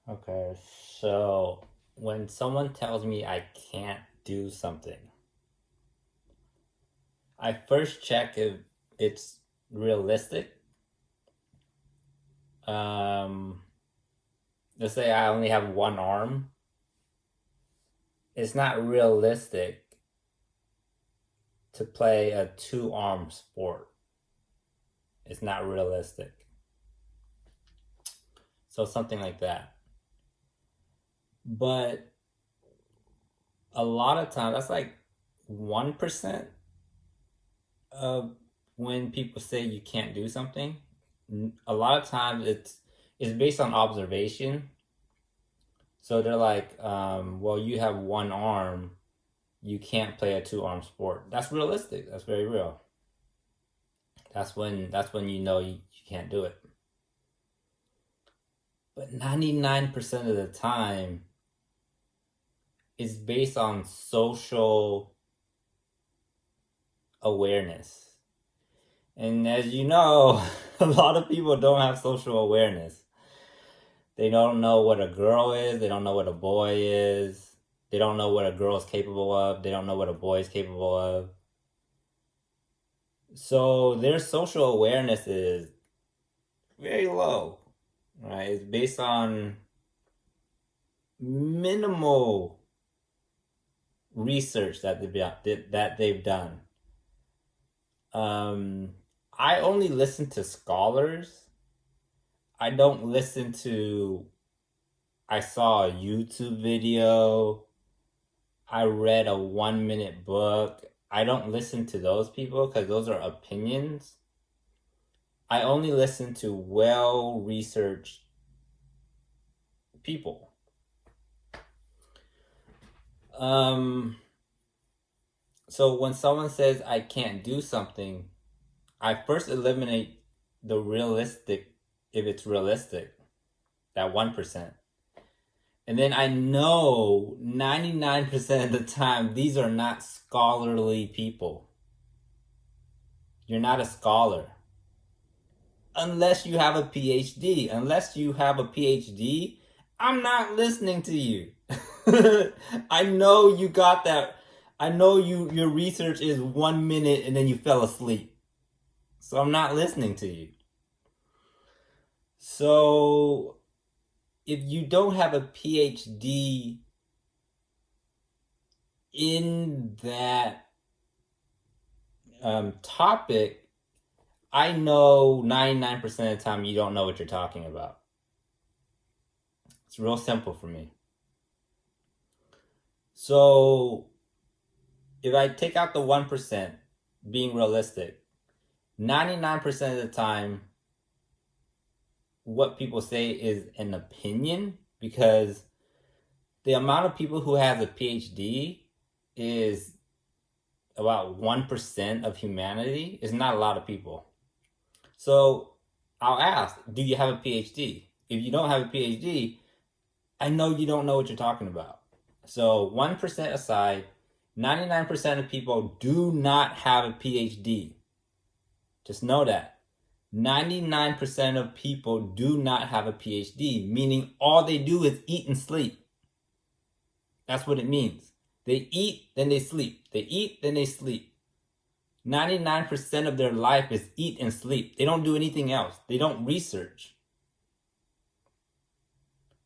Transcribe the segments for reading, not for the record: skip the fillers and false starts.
Okay, so when someone tells me I can't do something, I first check if it's realistic. Um, let's say I only have one arm. It's not realistic to play a two-arm sport. It's not realistic. So something like that. But a lot of times, that's like 1% of when people say you can't do something. A lot of times it's based on observation. So they're like, well, you have one arm, you can't play a two-arm sport. That's realistic. That's very real. That's when you know you can't do it. But 99% of the time, it's based on social awareness. And as you know, a lot of people don't have social awareness. They don't know what a girl is. They don't know what a boy is. They don't know what a girl is capable of. They don't know what a boy is capable of. So their social awareness is very low, right? It's based on minimal research that they've done. Um, I only listen to scholars. I don't listen to. I saw a YouTube video. I read a 1 minute book. I don't listen to those people because those are opinions. I only listen to well researched people. Um, so when someone says I can't do something, I first eliminate the realistic, if it's realistic, that 1%. And then I know 99% of the time these are not scholarly people. You're not a scholar. Unless you have a PhD. Unless you have a PhD, I'm not listening to you. I know you got that. I know your research is 1 minute and then you fell asleep. So I'm not listening to you. So if you don't have a PhD in that topic, I know 99% of the time you don't know what you're talking about. It's real simple for me. So if I take out the 1%, being realistic, 99% of the time, what people say is an opinion, because the amount of people who have a PhD is about 1% of humanity. Is not a lot of people. So I'll ask, do you have a PhD? If you don't have a PhD, I know you don't know what you're talking about. So 1% aside, 99% of people do not have a PhD. Just know that. 99% of people do not have a PhD, meaning all they do is eat and sleep. That's what it means. They eat, then they sleep. They eat, then they sleep. 99% of their life is eat and sleep. They don't do anything else. They don't research.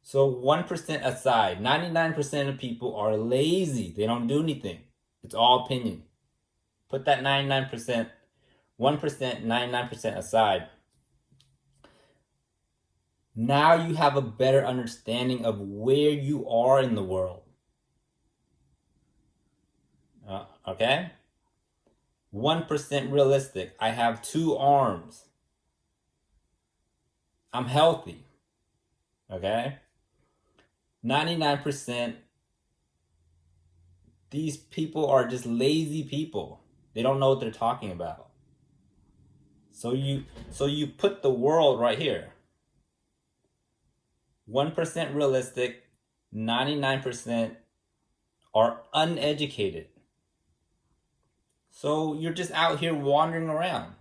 So 1% aside, 99% of people are lazy. They don't do anything. It's all opinion. Put that 99%, 1%, 99% aside. Now you have a better understanding of where you are in the world. Okay? 1% realistic. I have two arms. I'm healthy. Okay? 99%, these people are just lazy people. They don't know what they're talking about. So you put the world right here. 1% realistic, 99% are uneducated. So you're just out here wandering around.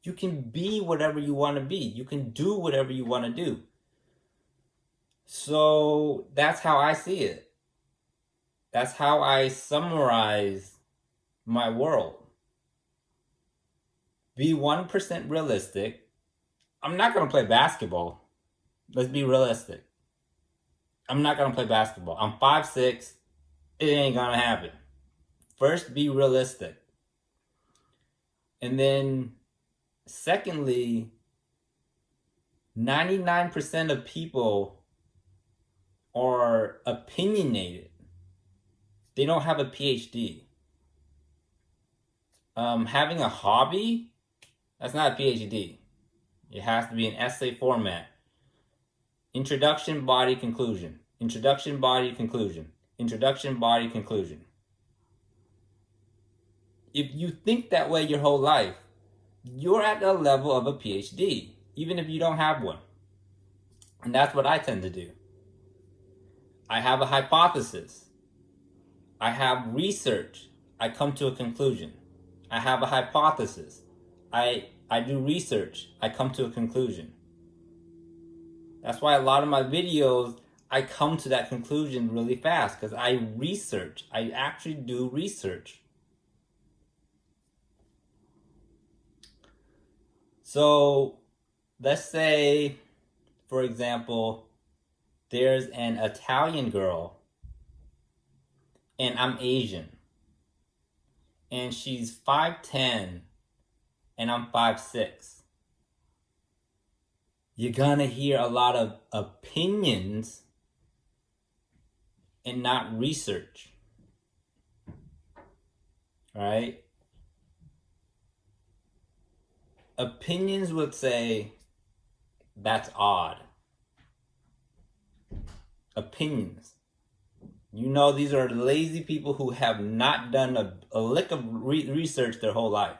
You can be whatever you want to be. You can do whatever you want to do. So that's how I see it. That's how I summarize my world. Be 1% realistic. I'm not going to play basketball. Let's be realistic. I'm not going to play basketball. I'm 5'6". It ain't going to happen. First, be realistic. And then, secondly, 99% of people are opinionated. They don't have a PhD. Having a hobby, that's not a PhD. It has to be an essay format. Introduction, body, conclusion. Introduction, body, conclusion. Introduction, body, conclusion. If you think that way your whole life, you're at the level of a PhD, even if you don't have one. And that's what I tend to do. I have a hypothesis. I have research. I come to a conclusion. I have a hypothesis. I do research. I come to a conclusion. That's why a lot of my videos, I come to that conclusion really fast because I research. I actually do research. So let's say, for example, there's an Italian girl and I'm Asian. And she's 5'10" and I'm 5'6". You're gonna hear a lot of opinions and not research. Right? Opinions would say, that's odd. Opinions. You know, these are lazy people who have not done a lick of research their whole life.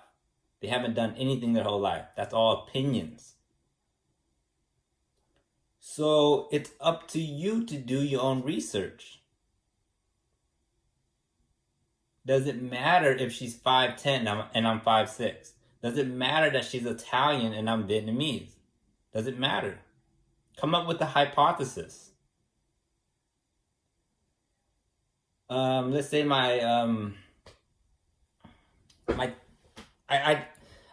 They haven't done anything their whole life. That's all opinions. So it's up to you to do your own research. Does it matter if she's 5'10" and I'm 5'6"? Does it matter that she's Italian and I'm Vietnamese? Does it matter? Come up with a hypothesis. Let's say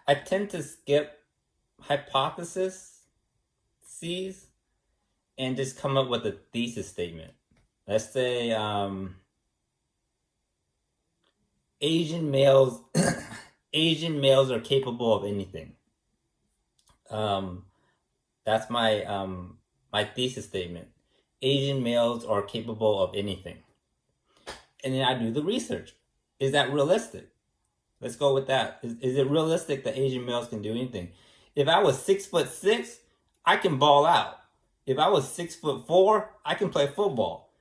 I tend to skip hypotheses and just come up with a thesis statement. Let's say Asian males Asian males are capable of anything. That's my thesis statement. Asian males are capable of anything. And then I do the research. Is that realistic? Let's go with that. Is it realistic that Asian males can do anything? If I was 6'6", I can ball out. If I was 6'4", I can play football.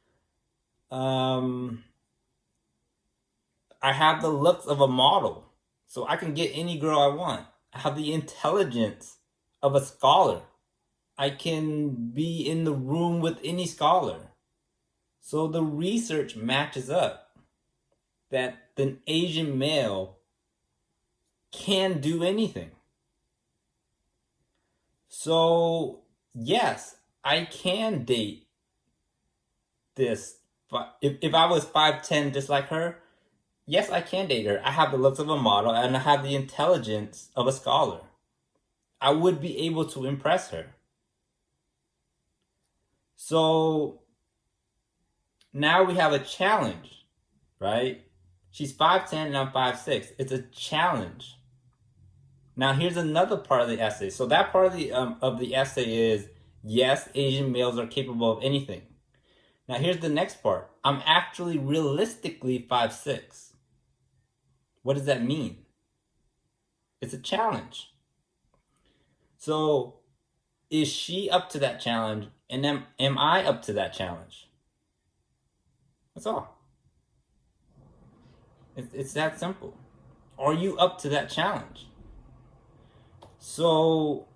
I have the looks of a model, so I can get any girl I want. I have the intelligence of a scholar. I can be in the room with any scholar. So the research matches up that an Asian male can do anything. So yes, I can date this. But if I was 5'10" just like her, yes, I can date her. I have the looks of a model and I have the intelligence of a scholar. I would be able to impress her. So now we have a challenge, right? She's 5'10" and I'm 5'6". It's a challenge. Now here's another part of the essay. So that part of the essay is, yes, Asian males are capable of anything. Now here's the next part. I'm actually realistically 5'6". What does that mean? It's a challenge. So is she up to that challenge? And am I up to that challenge? That's all. It's that simple. Are you up to that challenge? So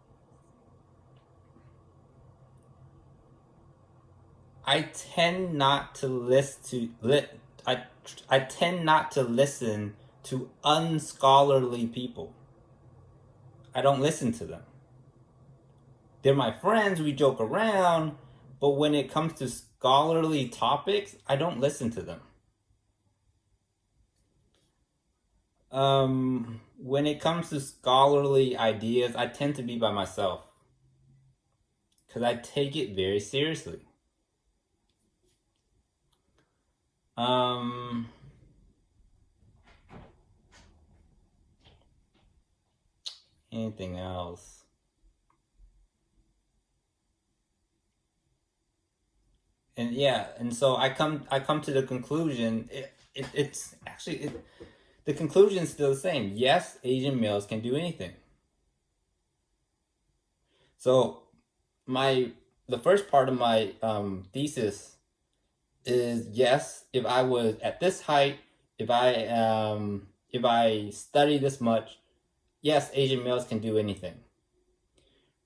I tend not to listen to unscholarly people. I don't listen to them. They're my friends, we joke around, But when it comes to scholarly topics, I don't listen to them. When it comes to scholarly ideas, I tend to be by myself because I take it very seriously. Anything else? And yeah, and so I come to the conclusion. It's actually the conclusion is still the same. Yes, Asian males can do anything. So my the first part of my thesis is yes, if I was at this height, if I study this much, yes, Asian males can do anything.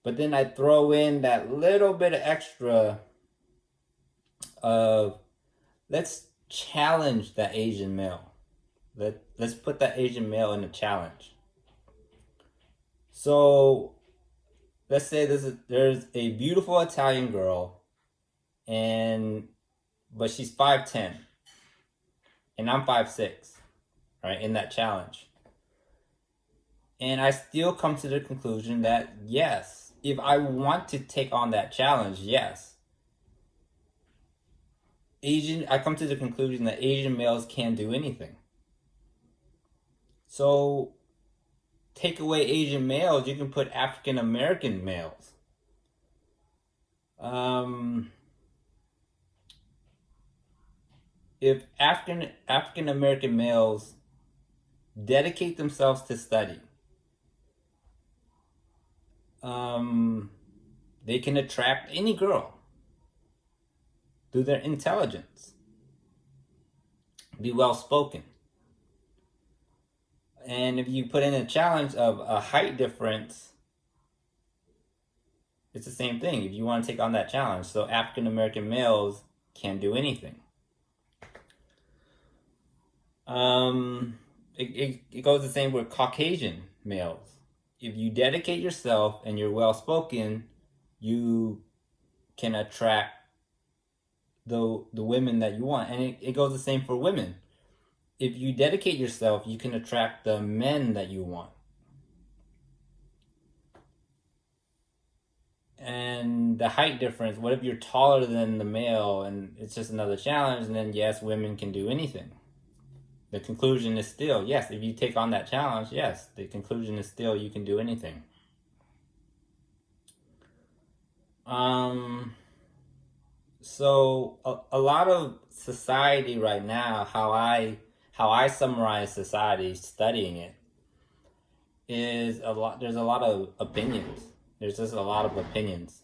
But then I throw in that little bit of extra of let's challenge that Asian male. Let's put that Asian male in a challenge. So let's say there's a beautiful Italian girl, but she's 5'10", and I'm 5'6", right? In that challenge, and I still come to the conclusion that yes, if I want to take on that challenge, yes, I come to the conclusion that Asian males can do anything. So take away Asian males, you can put African American males. If African American males dedicate themselves to study, they can attract any girl through their intelligence, be well spoken. And if you put in a challenge of a height difference, it's the same thing. If you want to take on that challenge, so African American males can do anything. It goes the same with Caucasian males. If you dedicate yourself and you're well spoken, you can attract the women that you want. And it goes the same for women. If you dedicate yourself, you can attract the men that you want. And the height difference, what if you're taller than the male and it's just another challenge, and then yes, women can do anything. The conclusion is still, yes, if you take on that challenge, yes, the conclusion is still you can do anything. So a lot of society right now, how I summarize society studying it is there's a lot of opinions. There's just a lot of opinions.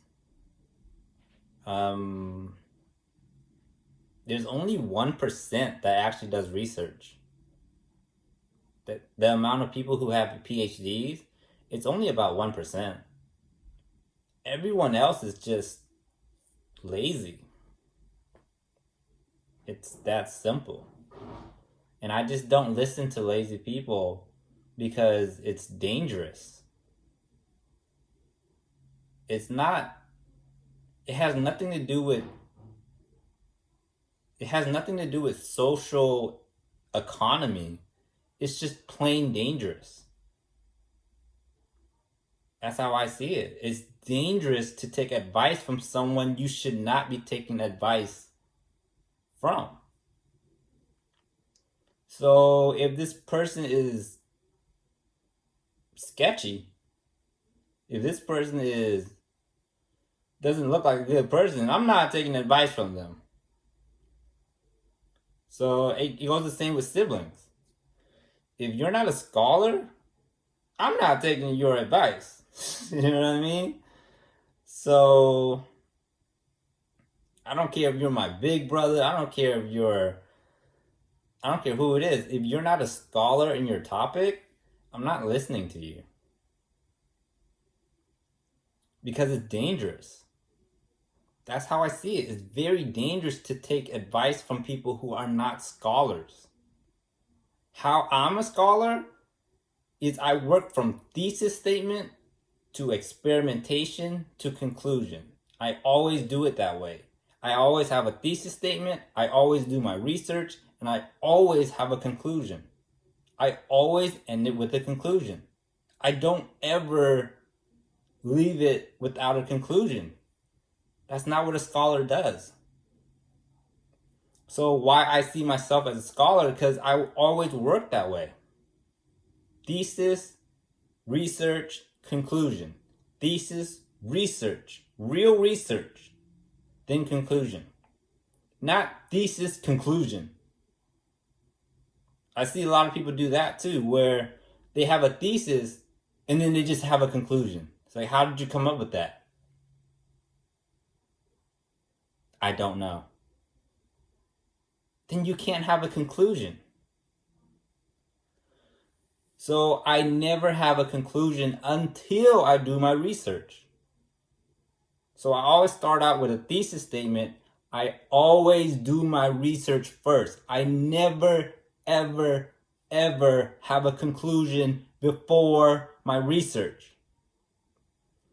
There's only 1% that actually does research. The amount of people who have PhDs, it's only about 1%. Everyone else is just lazy. It's that simple. And I just don't listen to lazy people because it's dangerous. It has nothing to do with social economy. It's just plain dangerous. That's how I see it. It's dangerous to take advice from someone you should not be taking advice from. So if this person is sketchy, if this person doesn't look like a good person, I'm not taking advice from them. So it goes the same with siblings. If you're not a scholar, I'm not taking your advice. You know what I mean? So I don't care if you're my big brother. I don't care who it is. If you're not a scholar in your topic, I'm not listening to you. Because it's dangerous. That's how I see it. It's very dangerous to take advice from people who are not scholars. How I'm a scholar is I work from thesis statement to experimentation to conclusion. I always do it that way. I always have a thesis statement, I always do my research, and I always have a conclusion. I always end it with a conclusion. I don't ever leave it without a conclusion. That's not what a scholar does. So why I see myself as a scholar, because I always work that way. Thesis, research, conclusion. Thesis, research, real research, then conclusion. Not thesis, conclusion. I see a lot of people do that too, where they have a thesis and then they just have a conclusion. It's like, how did you come up with that? I don't know. Then you can't have a conclusion. So I never have a conclusion until I do my research. So I always start out with a thesis statement. I always do my research first. I never, ever, ever have a conclusion before my research.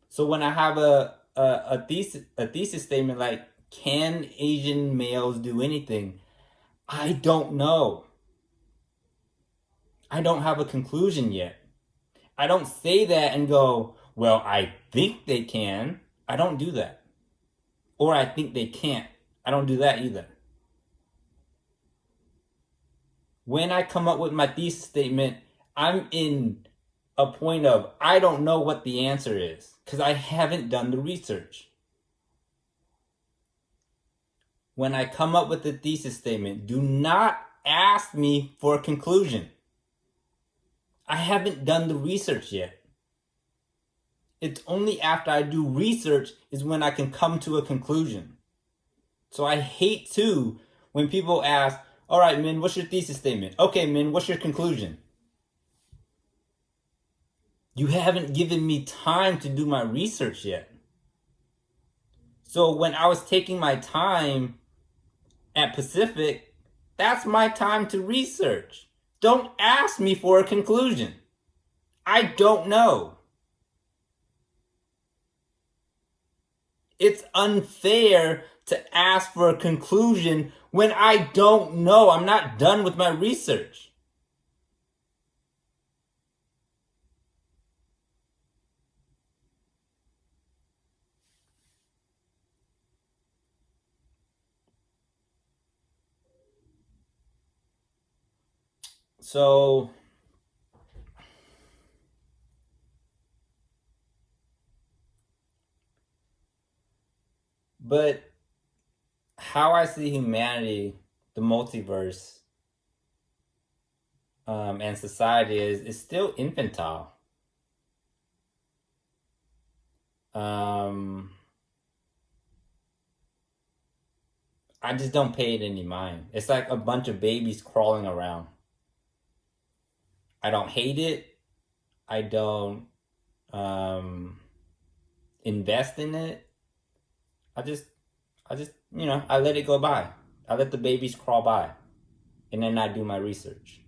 So when I have a thesis statement like, can Asian males do anything? I don't know. I don't have a conclusion yet. I don't say that and go, well, I think they can. I don't do that. Or I think they can't. I don't do that either. When I come up with my thesis statement, I'm in a point of, I don't know what the answer is because I haven't done the research. When I come up with the thesis statement, do not ask me for a conclusion. I haven't done the research yet. It's only after I do research is when I can come to a conclusion. So I hate too when people ask, all right, Min, what's your thesis statement? Okay, Min, what's your conclusion? You haven't given me time to do my research yet. So when I was taking my time at Pacific, that's my time to research. Don't ask me for a conclusion. I don't know. It's unfair to ask for a conclusion when I don't know. I'm not done with my research. So, but how I see humanity, the multiverse, and society is still infantile. I just don't pay it any mind. It's like a bunch of babies crawling around. I don't hate it. I don't invest in it. I just, I let it go by. I let the babies crawl by. And then I do my research.